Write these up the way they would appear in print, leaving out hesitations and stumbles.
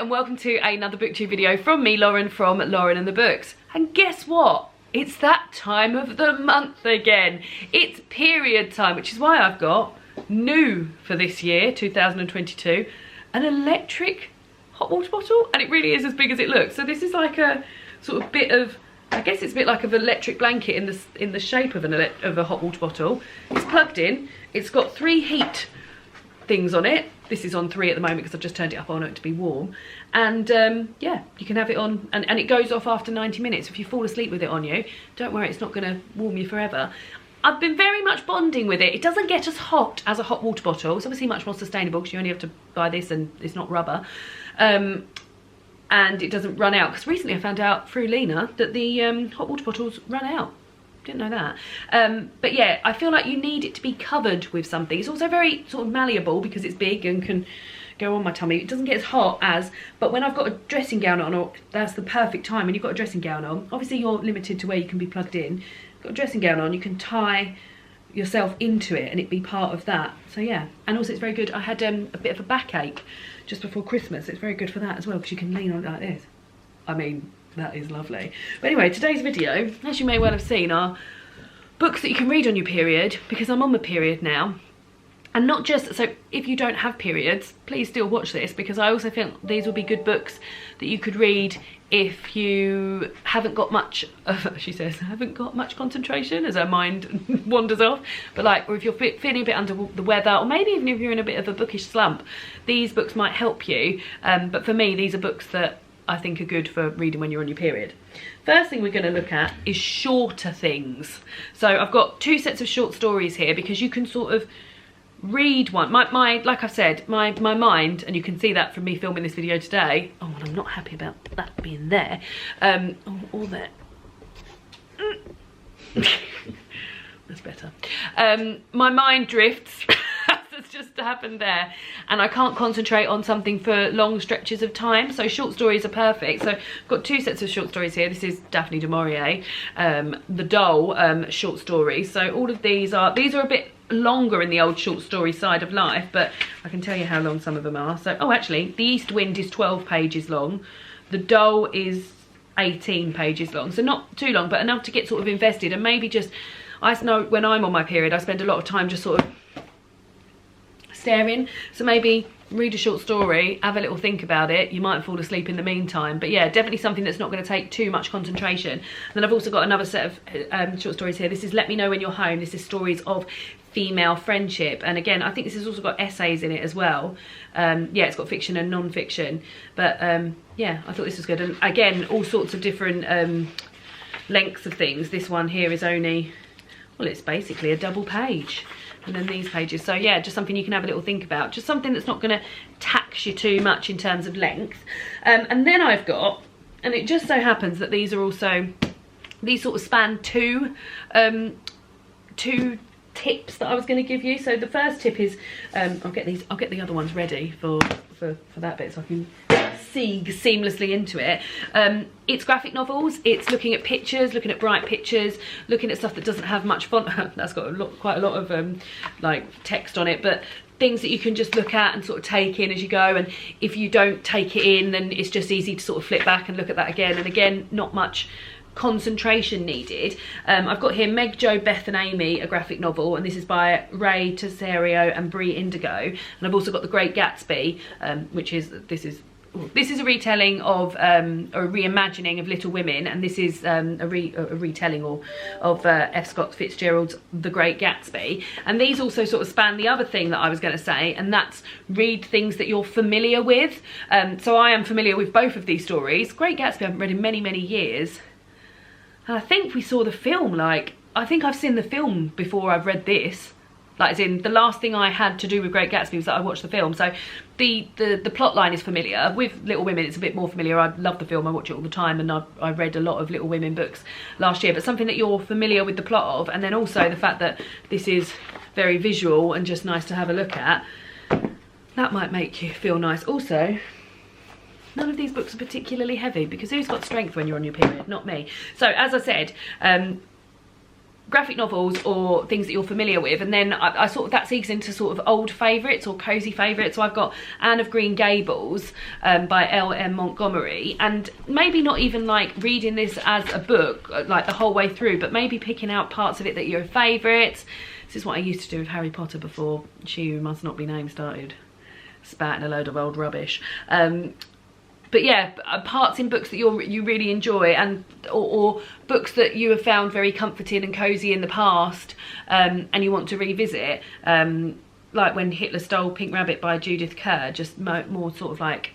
and welcome to another booktube video from me, Lauren, from Lauren and the Books. And guess what? It's that time of the month again. It's period time, which is why I've got new for this year, 2022, an electric hot water bottle, and it really is as big as it looks. So this is like a sort of bit of, I guess it's a bit like an electric blanket in the shape of a hot water bottle. It's plugged in. It's got 3 heat things on it. This is on 3 at the moment because I've just turned it up. I want it to be warm. And yeah, you can have it on, and it goes off after 90 minutes. If you fall asleep with it on you, don't worry, it's not going to warm you forever. I've been very much bonding with it. It doesn't get as hot as a hot water bottle. It's obviously much more sustainable because you only have to buy this and it's not rubber. And it doesn't run out, because recently I found out through Lena that the hot water bottles run out. Didn't know that. But yeah, I feel like you need it to be covered with something. It's also very sort of malleable because it's big and can go on my tummy. It doesn't get as hot as, but when I've got a dressing gown on, or that's the perfect time when you've got a dressing gown on. Obviously you're limited to where you can be plugged in. Got a dressing gown on, you can tie yourself into it and it be part of that. So yeah, and also it's very good. I had a bit of a backache just before Christmas. It's very good for that as well because you can lean on it like this. I mean, that is lovely. But anyway, today's video, as you may well have seen, are books that you can read on your period, because I'm on my period now. And not just, so if you don't have periods, please still watch this, because I also think these will be good books that you could read if you haven't got much, she says, haven't got much concentration, as her mind wanders off. But like, or if you're feeling a bit under the weather, or maybe even if you're in a bit of a bookish slump, these books might help you. But for me, these are books that I think are good for reading when you're on your period. First thing we're going to look at is shorter things. So I've got 2 sets of short stories here, because you can sort of read one. Like I've said, my mind, and you can see that from me filming this video today. Oh, and I'm not happy about that being there. All that. That's better. My mind drifts. That's just happened there, and I can't concentrate on something for long stretches of time, so short stories are perfect. So I've got 2 sets of short stories here. This is Daphne du Maurier, the Doll short stories. So all of these are a bit longer in the old short story side of life, but I can tell you how long some of them are. So, oh, actually, The East Wind is 12 pages long. The Doll is 18 pages long, so not too long, but enough to get sort of invested. And maybe just, I know when I'm on my period, I spend a lot of time just sort of staring, so maybe read a short story, have a little think about it. You might fall asleep in the meantime, but yeah, definitely something that's not going to take too much concentration. And then I've also got another set of short stories here. This is Let Me Know When You're Home. This is stories of female friendship, and again, I think this has also got essays in it as well. Yeah, it's got fiction and non-fiction, but yeah, I thought this was good. And again, all sorts of different lengths of things. This one here is only, well, it's basically a double page. And then these pages. So yeah, just something you can have a little think about. Just something that's not going to tax you too much in terms of length. And then I've got, and it just so happens that these are also, these sort of span two tips that I was going to give you. So the first tip is, I'll get the other ones ready for that bit so I can seamlessly into it. It's graphic novels. It's looking at pictures, looking at bright pictures, looking at stuff that doesn't have much font. That's got quite a lot of like text on it, but things that you can just look at and sort of take in as you go. And if you don't take it in, then it's just easy to sort of flip back and look at that again and again. Not much concentration needed. I've got here Meg, Jo, Beth and Amy, a graphic novel, and this is by Ray Tesserio and Brie Indigo. And I've also got The Great Gatsby, which is, this is a retelling of, a reimagining of Little Women, and this is a retelling of F. Scott Fitzgerald's The Great Gatsby. And these also sort of span the other thing that I was going to say, and that's read things that you're familiar with. So I am familiar with both of these stories. Great Gatsby I haven't read in many, many years. And I think we saw the film, like, I think I've seen the film before I've read this. Like, as in, the last thing I had to do with Great Gatsby was that I watched the film. So the plot line is familiar. With Little Women, it's a bit more familiar. I love the film, I watch it all the time, and I read a lot of Little Women books last year. But something that you're familiar with the plot of, and then also the fact that this is very visual and just nice to have a look at, that might make you feel nice. Also, none of these books are particularly heavy, because who's got strength when you're on your period? Not me. So as I said, graphic novels or things that you're familiar with, and then I sort of, that segues into sort of old favourites or cosy favourites. So I've got Anne of Green Gables by L.M. Montgomery, and maybe not even like reading this as a book like the whole way through, but maybe picking out parts of it that are your favourites. This is what I used to do with Harry Potter before She Who Must Not Be Named started spouting a load of old rubbish. But yeah, parts in books that you really enjoy, and or books that you have found very comforting and cosy in the past, and you want to revisit, like when Hitler Stole Pink Rabbit by Judith Kerr, just more sort of like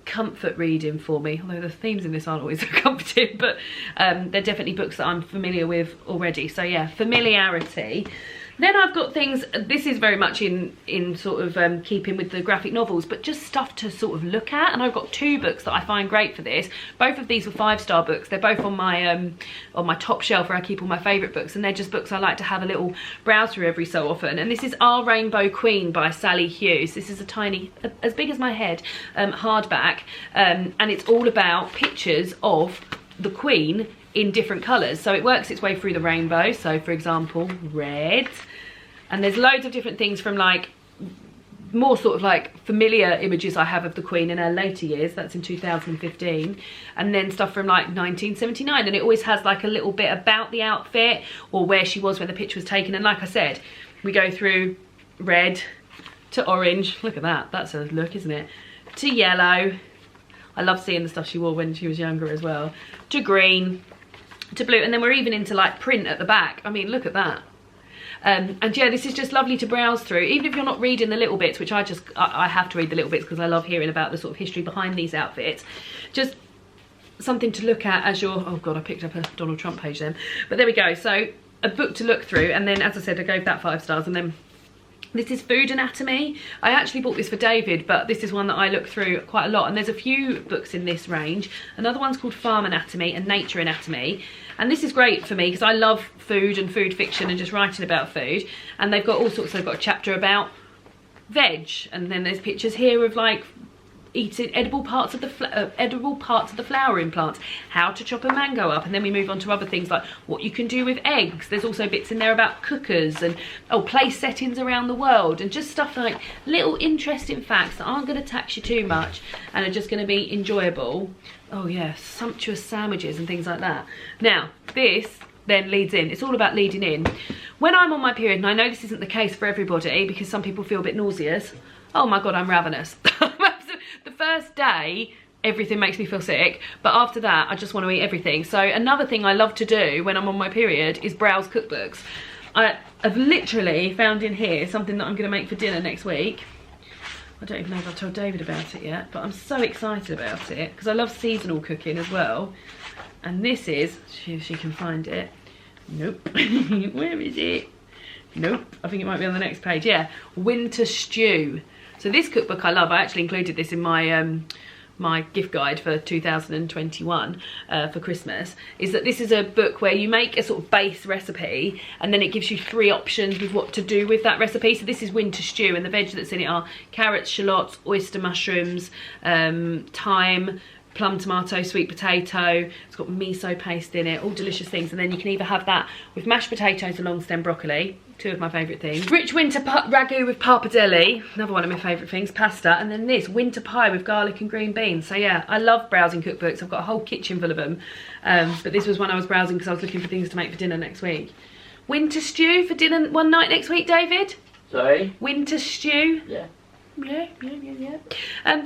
comfort reading for me, although the themes in this aren't always so comforting, but they're definitely books that I'm familiar with already. So yeah, familiarity. Then I've got things, this is very much in sort of keeping with the graphic novels, but just stuff to sort of look at. And I've got 2 books that I find great for this. Both of these were 5-star books. They're both on my top shelf where I keep all my favourite books, and they're just books I like to have a little browse through every so often. And this is Our Rainbow Queen by Sally Hughes. This is a tiny, as big as my head, hardback, and it's all about pictures of the Queen in different colours. So it works its way through the rainbow. So for example, red. And there's loads of different things, from like more sort of like familiar images I have of the Queen in her later years, that's in 2015, and then stuff from like 1979, and it always has like a little bit about the outfit or where she was when the picture was taken. And like I said, we go through red to orange, look at that, that's a look, isn't it, to yellow, I love seeing the stuff she wore when she was younger as well, to green, to blue, and then we're even into like print at the back. I mean, look at that. And yeah, this is just lovely to browse through, even if you're not reading the little bits, which I have to read the little bits because I love hearing about the sort of history behind these outfits. Just something to look at as you're, oh god, I picked up a Donald Trump page then, but there we go. So a book to look through, and then as I said, I gave that 5 stars. And then this is Food Anatomy. I actually bought this for David, but this is one that I look through quite a lot, and there's a few books in this range. Another one's called Farm Anatomy and Nature Anatomy, and this is great for me because I love food and food fiction and just writing about food. And they've got all sorts, they've got a chapter about veg, and then there's pictures here of like eating edible parts of the flowering plants, how to chop a mango up, and then we move on to other things like what you can do with eggs. There's also bits in there about cookers and place settings around the world, and just stuff like little interesting facts that aren't going to tax you too much and are just going to be enjoyable. Oh yeah, sumptuous sandwiches and things like that. Now this then leads in, it's all about leading in. When I'm on my period, and I know this isn't the case for everybody because some people feel a bit nauseous, oh my god, I'm ravenous. The first day, everything makes me feel sick, but after that, I just want to eat everything. So another thing I love to do when I'm on my period is browse cookbooks. I have literally found in here something that I'm going to make for dinner next week. I don't even know if I've told David about it yet, but I'm so excited about it because I love seasonal cooking as well. And this is, see if she can find it. Nope. Where is it? Nope. I think it might be on the next page. Yeah, Winter Stew. So this cookbook I love. I actually included this in my my gift guide for 2021 for Christmas. Is that this is a book where you make a sort of base recipe, and then it gives you 3 options with what to do with that recipe. So this is Winter Stew, and the veg that's in it are carrots, shallots, oyster mushrooms, thyme, plum tomato, sweet potato. It's got miso paste in it, all delicious things. And then you can either have that with mashed potatoes and long stem broccoli, 2 of my favourite things. Rich winter ragu with pappardelle, another one of my favourite things, pasta. And then this, winter pie with garlic and green beans. So yeah, I love browsing cookbooks. I've got a whole kitchen full of them. But this was one I was browsing because I was looking for things to make for dinner next week. Winter stew for dinner one night next week, David? Sorry? Winter stew? Yeah. Yeah.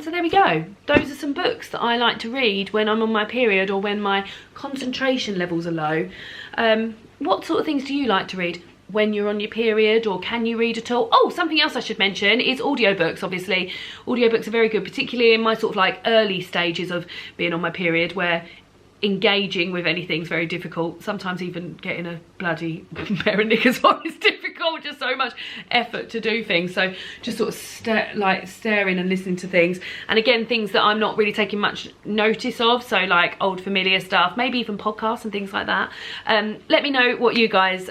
So there we go. Those are some books that I like to read when I'm on my period or when my concentration levels are low. What sort of things do you like to read when you're on your period, or can you read at all? Oh, something else I should mention is audiobooks. Obviously, audiobooks are very good, particularly in my sort of like early stages of being on my period, where engaging with anything's very difficult. Sometimes even getting a bloody pair of knickers on is difficult, just so much effort to do things. So just sort of staring and listening to things, and again things that I'm not really taking much notice of, so like old familiar stuff, maybe even podcasts and things like that. Let me know what you guys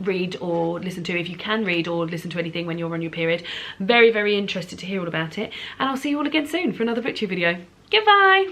read or listen to, if you can read or listen to anything when you're on your period. Very interested to hear all about it, and I'll see you all again soon for another booktube video. Goodbye.